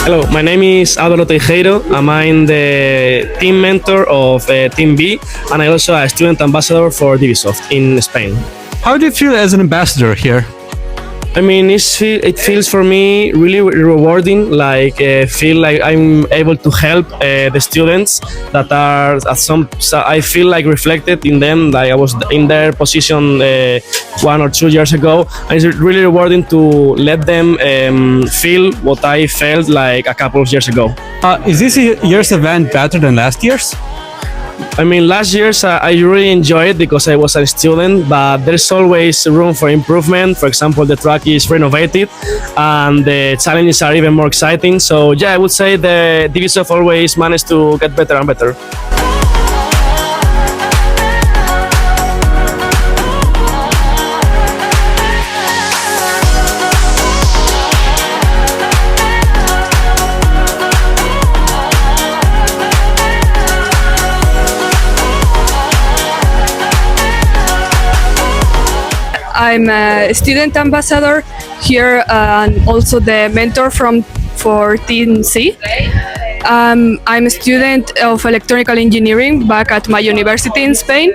Hello, my name is Avtor. I'm the team mentor of Team B, and I'm also a student ambassador for Dewesoft in Spain. How do you feel as an ambassador here? I mean, it feels for me really rewarding. Feel like I'm able to help the students that are at I feel like reflected in them. Like I was in their position 1 or 2 years ago, and it's really rewarding to let them feel what I felt like a couple of years ago. Is this year's event better than last year's? I mean, last year's I really enjoyed it because I was a student, but there's always room for improvement. For example, the track is renovated and the challenges are even more exciting. So yeah, I would say the Dewesoft always managed to get better and better. I'm a student ambassador here and also the mentor for Team C. I'm a student of electronical engineering back at my university in Spain,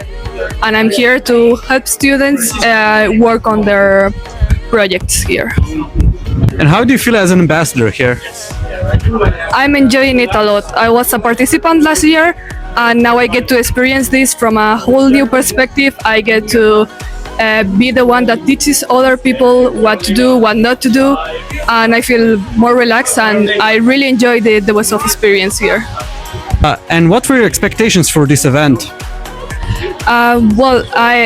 and I'm here to help students work on their projects here. And how do you feel as an ambassador here? I'm enjoying it a lot. I was a participant last year, and now I get to experience this from a whole new perspective. I get to be the one that teaches other people what to do, what not to do, and I feel more relaxed, and I really enjoy the Dewesoft experience here. And what were your expectations for this event?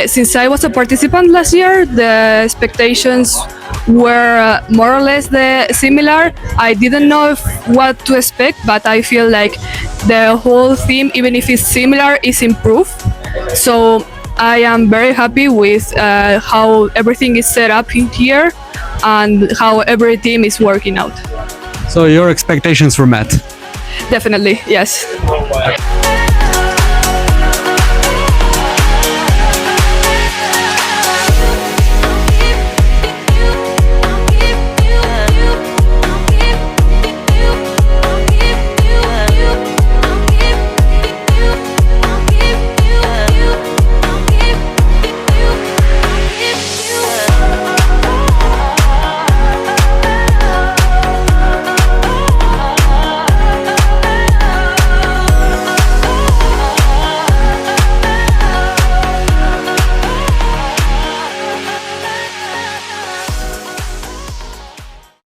Since I was a participant last year, the expectations were more or less similar. I didn't know what to expect, but I feel like the whole theme, even if it's similar, is improved. So I am very happy with how everything is set up in here and how every team is working out. So your expectations were met? Definitely, yes.